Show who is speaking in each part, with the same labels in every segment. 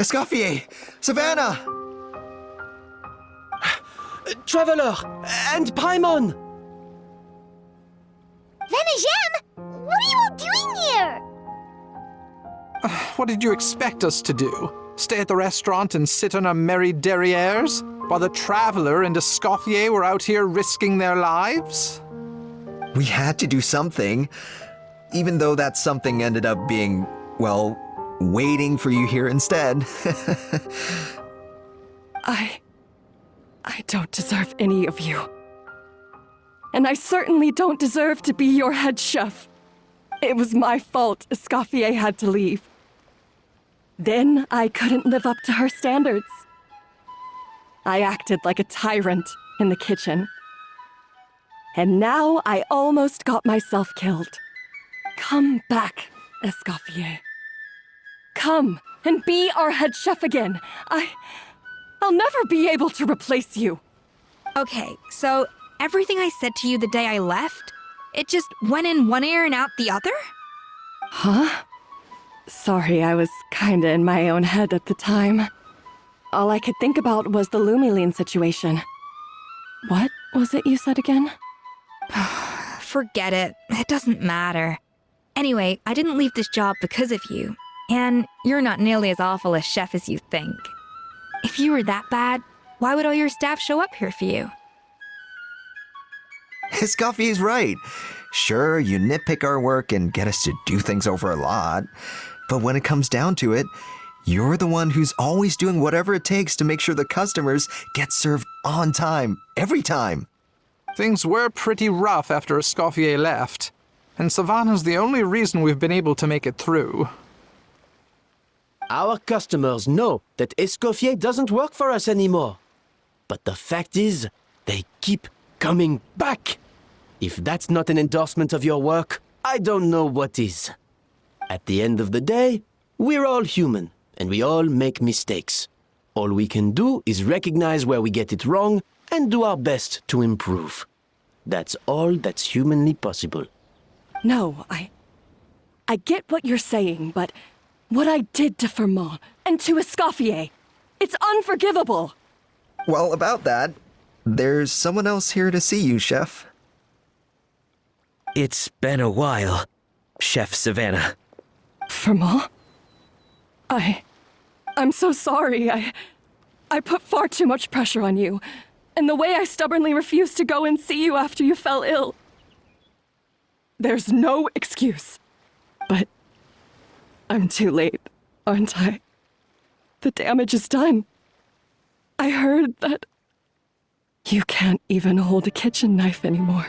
Speaker 1: Escoffier! Savannah!
Speaker 2: Traveler! And Paimon!
Speaker 3: Venegem! What are you all doing here?
Speaker 4: What did you expect us to do? Stay at the restaurant and sit on our merry derrieres while the Traveler and Escoffier were out here risking their lives?
Speaker 1: We had to do something, even though that something ended up being, well, waiting for you here instead.
Speaker 5: I don't deserve any of you. And I certainly don't deserve to be your head chef. It was my fault Escoffier had to leave. Then I couldn't live up to her standards. I acted like a tyrant in the kitchen. And now I almost got myself killed. Come back, Escoffier. Come and be our head chef again. I'll never be able to replace you.
Speaker 6: Okay, so everything I said to you the day I left, it just went in one ear and out the other?
Speaker 5: Huh? Sorry, I was kinda in my own head at the time. All I could think about was the Lumiline situation. What was it you said again?
Speaker 6: Forget it. It doesn't matter. Anyway, I didn't leave this job because of you. And you're not nearly as awful a chef as you think. If you were that bad, why would all your staff show up here for you?
Speaker 1: Escoffier's right. Sure, you nitpick our work and get us to do things over a lot. But when it comes down to it, you're the one who's always doing whatever it takes to make sure the customers get served on time, every time.
Speaker 4: Things were pretty rough after Escoffier left, and Savannah's the only reason we've been able to make it through.
Speaker 2: Our customers know that Escoffier doesn't work for us anymore. But the fact is, they keep coming back. If that's not an endorsement of your work, I don't know what is. At the end of the day, we're all human, and we all make mistakes. All we can do is recognize where we get it wrong and do our best to improve. That's all that's humanly possible.
Speaker 5: No, I get what you're saying, but what I did to Firmin and to Escoffier, it's unforgivable.
Speaker 1: Well, about that, there's someone else here to see you, Chef.
Speaker 7: It's been a while, Chef Savannah.
Speaker 5: Firmin? I'm so sorry. I put far too much pressure on you. And the way I stubbornly refused to go and see you after you fell ill. There's no excuse. But I'm too late, aren't I? The damage is done. I heard that you can't even hold a kitchen knife anymore.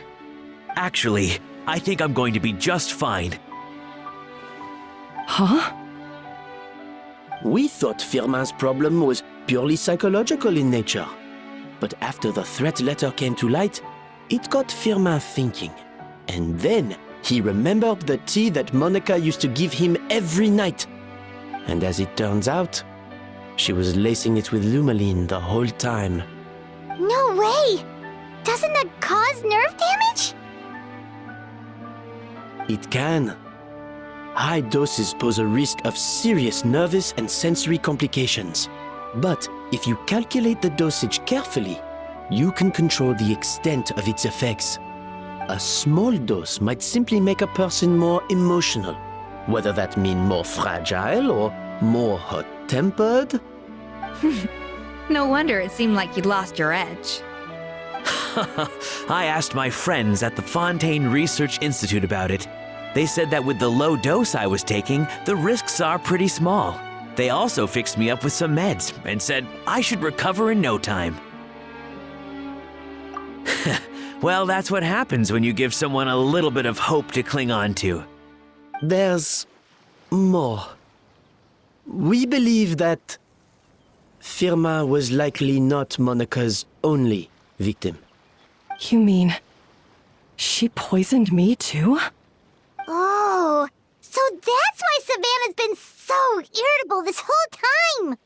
Speaker 7: Actually, I think I'm going to be just fine.
Speaker 5: Huh?
Speaker 2: We thought Firmin's problem was purely psychological in nature. But after the threat letter came to light, it got Firmin thinking. And then he remembered the tea that Monica used to give him every night. And as it turns out, she was lacing it with Lumiline the whole time.
Speaker 3: No way! Doesn't that cause nerve damage?
Speaker 2: It can. High doses pose a risk of serious nervous and sensory complications. But if you calculate the dosage carefully, you can control the extent of its effects. A small dose might simply make a person more emotional, whether that mean more fragile or more hot-tempered.
Speaker 6: No wonder it seemed like you'd lost your edge.
Speaker 7: I asked my friends at the Fontaine Research Institute about it. They said that with the low dose I was taking, the risks are pretty small. They also fixed me up with some meds and said I should recover in no time. Well, that's what happens when you give someone a little bit of hope to cling on to.
Speaker 2: There's more. We believe that Firmin was likely not Monica's only victim.
Speaker 5: You mean she poisoned me too?
Speaker 3: Oh, so that's why Savannah's been so irritable this whole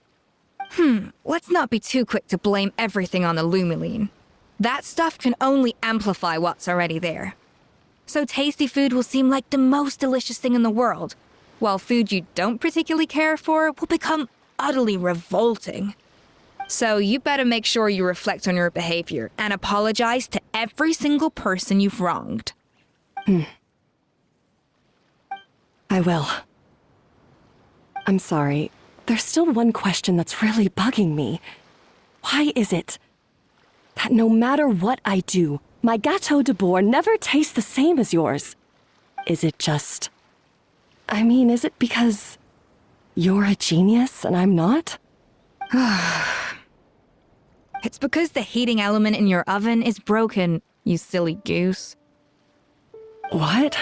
Speaker 3: time!
Speaker 6: Let's not be too quick to blame everything on the Lumiline. That stuff can only amplify what's already there. So tasty food will seem like the most delicious thing in the world, while food you don't particularly care for will become utterly revolting. So you better make sure you reflect on your behavior and apologize to every single person you've wronged.
Speaker 5: I will. I'm sorry. There's still one question that's really bugging me. Why is it that no matter what I do, my Gâteau de Bourg never tastes the same as yours? Is it just... is it because you're a genius and I'm not?
Speaker 6: It's because the heating element in your oven is broken, you silly goose.
Speaker 5: What?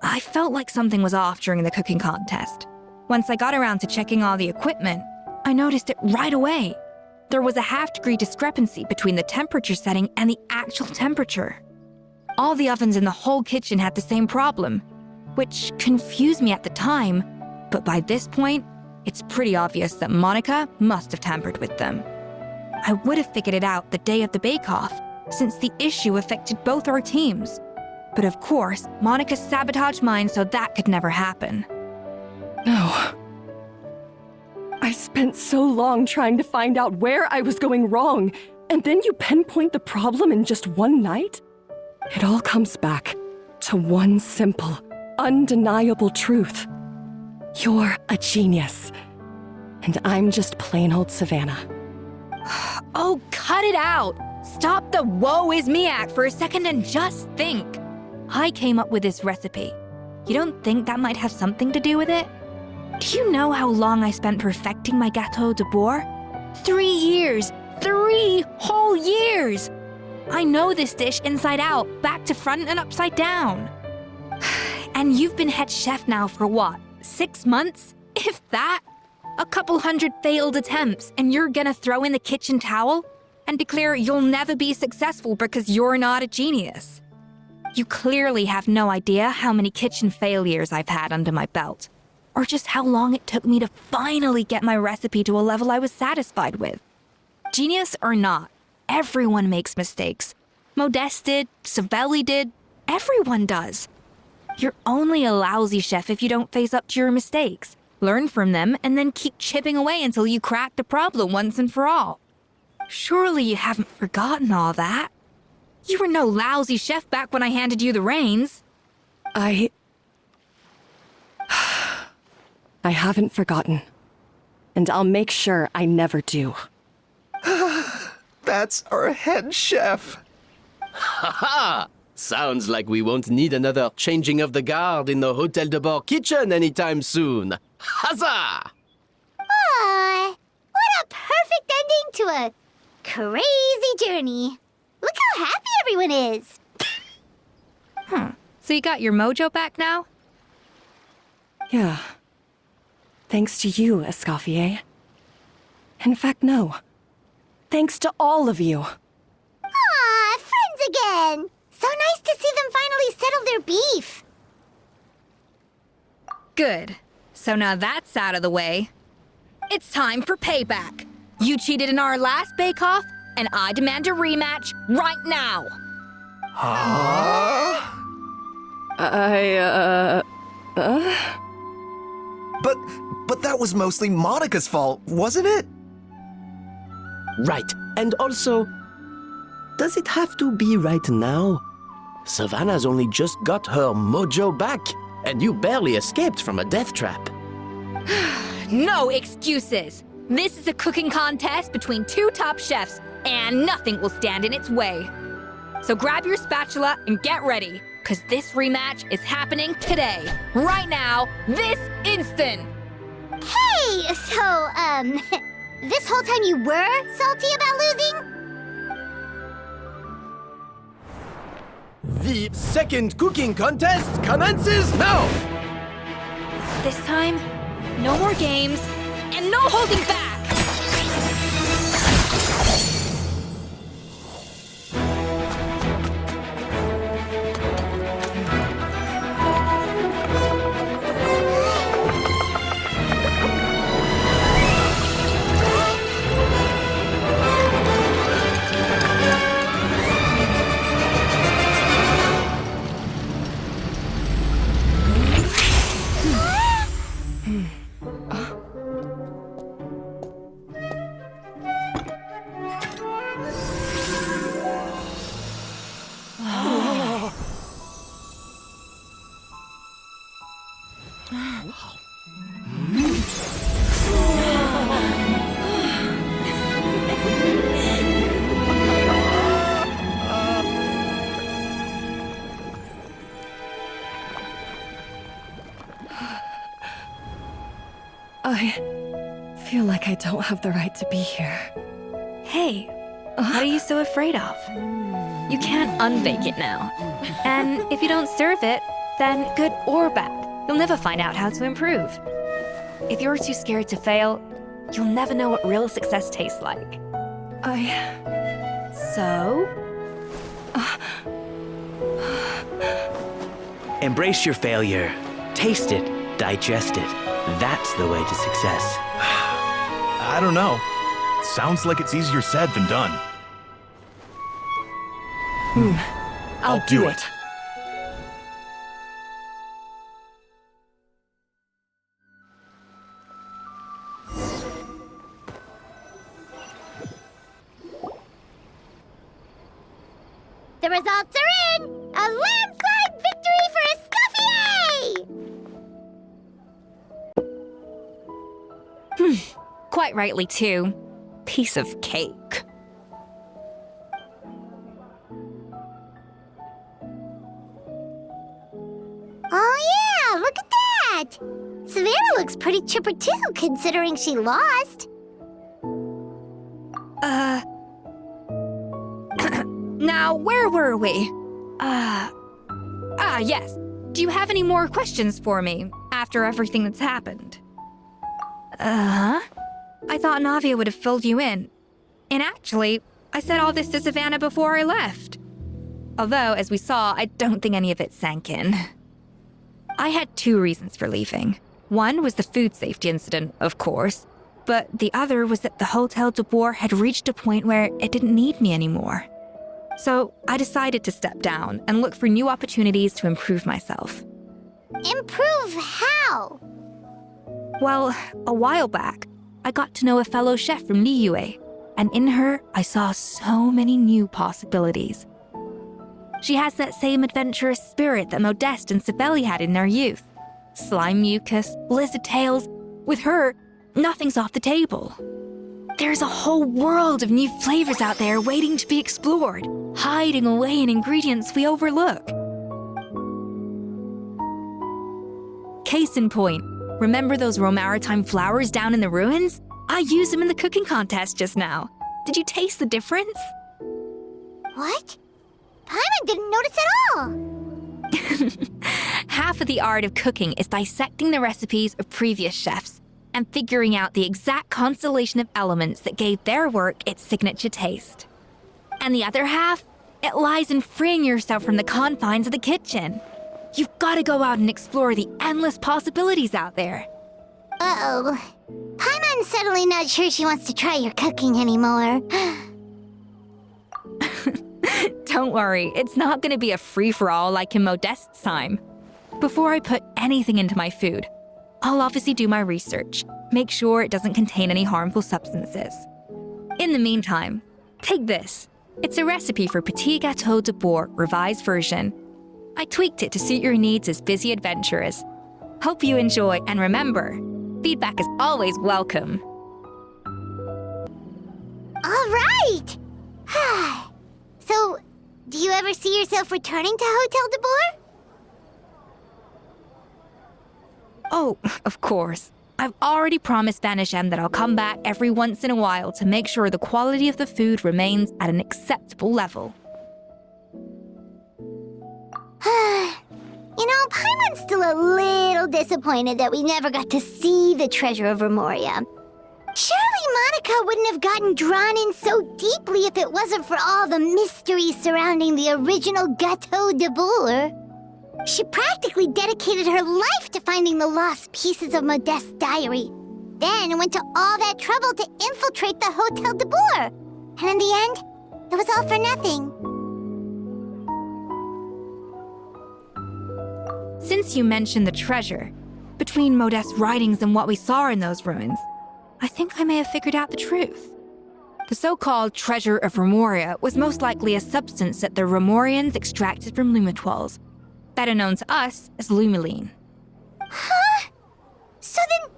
Speaker 6: I felt like something was off during the cooking contest. Once I got around to checking all the equipment, I noticed it right away. There was a half-degree discrepancy between the temperature setting and the actual temperature. All the ovens in the whole kitchen had the same problem, which confused me at the time, but by this point, it's pretty obvious that Monica must have tampered with them. I would have figured it out the day of the bake-off, since the issue affected both our teams. But of course, Monica sabotaged mine so that could never happen.
Speaker 5: No. I spent so long trying to find out where I was going wrong, and then you pinpoint the problem in just one night? It all comes back to one simple, undeniable truth. You're a genius, and I'm just plain old Savannah.
Speaker 6: Oh, cut it out! Stop the woe is me act for a second and just think. I came up with this recipe. You don't think that might have something to do with it? Do you know how long I spent perfecting my Gâteau de Bourg? 3 years! 3 whole years! I know this dish inside out, back to front and upside down. And you've been head chef now for what, 6 months? If that? A couple hundred failed attempts, and you're gonna throw in the kitchen towel and declare you'll never be successful because you're not a genius. You clearly have no idea how many kitchen failures I've had under my belt, or just how long it took me to finally get my recipe to a level I was satisfied with. Genius or not, everyone makes mistakes. Modeste did, Savelli did, everyone does. You're only a lousy chef if you don't face up to your mistakes, learn from them, and then keep chipping away until you crack the problem once and for all. Surely you haven't forgotten all that. You were no lousy chef back when I handed you the reins.
Speaker 5: I haven't forgotten. And I'll make sure I never do.
Speaker 1: That's our head chef.
Speaker 2: Haha! Sounds like we won't need another changing of the guard in the Hotel de Bord kitchen anytime soon. Huzzah!
Speaker 3: Aw, what a perfect ending to a crazy journey. Look how happy everyone is.
Speaker 6: So you got your mojo back now?
Speaker 5: Yeah. Thanks to you, Escoffier. In fact, no. Thanks to all of you.
Speaker 3: Aw, friends again. So nice to see them finally settle their beef.
Speaker 6: Good. So now that's out of the way. It's time for payback. You cheated in our last bake-off, and I demand a rematch right now.
Speaker 1: But that was mostly Monica's fault, wasn't it?
Speaker 2: Right, and also, does it have to be right now? Savannah's only just got her mojo back, and you barely escaped from a death trap.
Speaker 6: No excuses. This is a cooking contest between 2 top chefs, and nothing will stand in its way. So grab your spatula and get ready, because this rematch is happening today, right now, this instant.
Speaker 3: Hey, so, this whole time you were salty about losing?
Speaker 2: The second cooking contest commences now!
Speaker 6: This time, no more games, and no holding back!
Speaker 5: I feel like I don't have the right to be here.
Speaker 6: Hey, what are you so afraid of? You can't unbake it now. And if you don't serve it, then good or bad, you'll never find out how to improve. If you're too scared to fail, you'll never know what real success tastes like. So?
Speaker 7: Embrace your failure. Taste it. Digest it. That's the way to success.
Speaker 8: I don't know. Sounds like it's easier said than done.
Speaker 5: I'll do it.
Speaker 3: The results are in! A landslide victory for Escoffier!
Speaker 6: Quite rightly, too. Piece of cake.
Speaker 3: Oh yeah, look at that! Savannah looks pretty chipper too, considering she lost.
Speaker 6: Now, where were we? Yes. Do you have any more questions for me after everything that's happened? I thought Navia would have filled you in. And actually, I said all this to Savannah before I left. Although, as we saw, I don't think any of it sank in. I had 2 reasons for leaving. One was the food safety incident, of course, but the other was that the Hotel de Boer had reached a point where it didn't need me anymore. So I decided to step down and look for new opportunities to improve myself.
Speaker 3: Improve how?
Speaker 6: Well, a while back, I got to know a fellow chef from Liyue, and in her, I saw so many new possibilities. She has that same adventurous spirit that Modeste and Sibeli had in their youth. Slime mucus, lizard tails. With her, nothing's off the table. There's a whole world of new flavors out there waiting to be explored, hiding away in ingredients we overlook. Case in point, remember those Romaritime flowers down in the ruins? I used them in the cooking contest just now. Did you taste the difference?
Speaker 3: What? Paimon didn't notice at all.
Speaker 6: Half of the art of cooking is dissecting the recipes of previous chefs and figuring out the exact constellation of elements that gave their work its signature taste. And the other half, it lies in freeing yourself from the confines of the kitchen. You've got to go out and explore the endless possibilities out there.
Speaker 3: Uh-oh. Paimon's suddenly not sure she wants to try your cooking anymore.
Speaker 6: Don't worry, it's not going to be a free-for-all like in Modeste's time. Before I put anything into my food, I'll obviously do my research, make sure it doesn't contain any harmful substances. In the meantime, take this. It's a recipe for Petit Gâteau de Boer revised version. I tweaked it to suit your needs as busy adventurers. Hope you enjoy, and remember, feedback is always welcome.
Speaker 3: All right! So, do you ever see yourself returning to Hotel de Boer?
Speaker 6: Oh, of course. I've already promised Vanisham that I'll come back every once in a while to make sure the quality of the food remains at an acceptable level.
Speaker 3: You know, Paimon's still a little disappointed that we never got to see the treasure of Remoria. Surely Monica wouldn't have gotten drawn in so deeply if it wasn't for all the mystery surrounding the original Gâteau de Boer. She practically dedicated her life to finding the lost pieces of Modeste's diary, then went to all that trouble to infiltrate the Hotel de Boer. And in the end, it was all for nothing.
Speaker 6: Since you mentioned the treasure, between Modeste's writings and what we saw in those ruins, I think I may have figured out the truth. The so-called treasure of Remoria was most likely a substance that the Remorians extracted from Lumitoiles, better known to us as Lumiline.
Speaker 3: Huh? So then,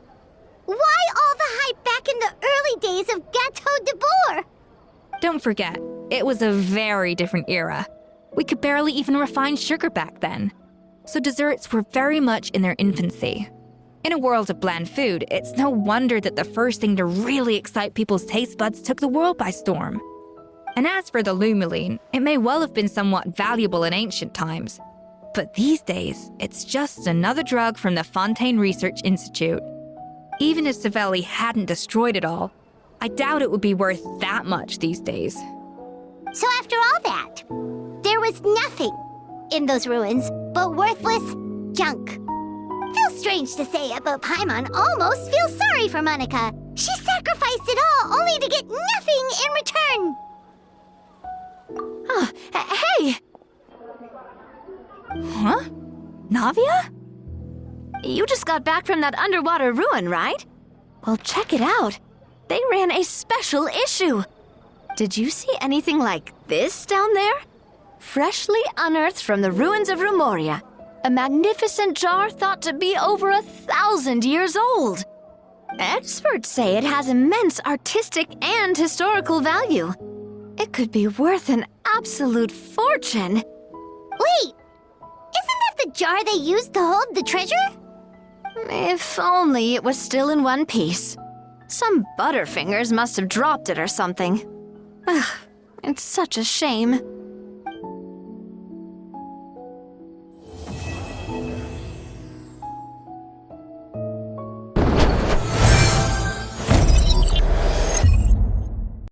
Speaker 3: why all the hype back in the early days of Gâteau de Boer?
Speaker 6: Don't forget, it was a very different era. We could barely even refine sugar back then, so desserts were very much in their infancy. In a world of bland food, it's no wonder that the first thing to really excite people's taste buds took the world by storm. And as for the Lumiline, it may well have been somewhat valuable in ancient times. But these days, it's just another drug from the Fontaine Research Institute. Even if Savelli hadn't destroyed it all, I doubt it would be worth that much these days.
Speaker 3: So after all that, there was nothing in those ruins but worthless junk. Feels strange to say it, but Paimon almost feels sorry for Monica. She sacrificed it all only to get nothing in return.
Speaker 5: Oh, hey!
Speaker 6: Huh? Navia?
Speaker 5: You just got back from that underwater ruin, right? Well, check it out. They ran a special issue. Did you see anything like this down there? Freshly unearthed from the ruins of Rumoria. A magnificent jar thought to be over 1,000 years old. Experts say it has immense artistic and historical value. It could be worth an absolute fortune.
Speaker 3: Wait! Isn't that the jar they used to hold the treasure?
Speaker 5: If only it was still in one piece. Some butterfingers must have dropped it or something. Ugh, it's such a shame.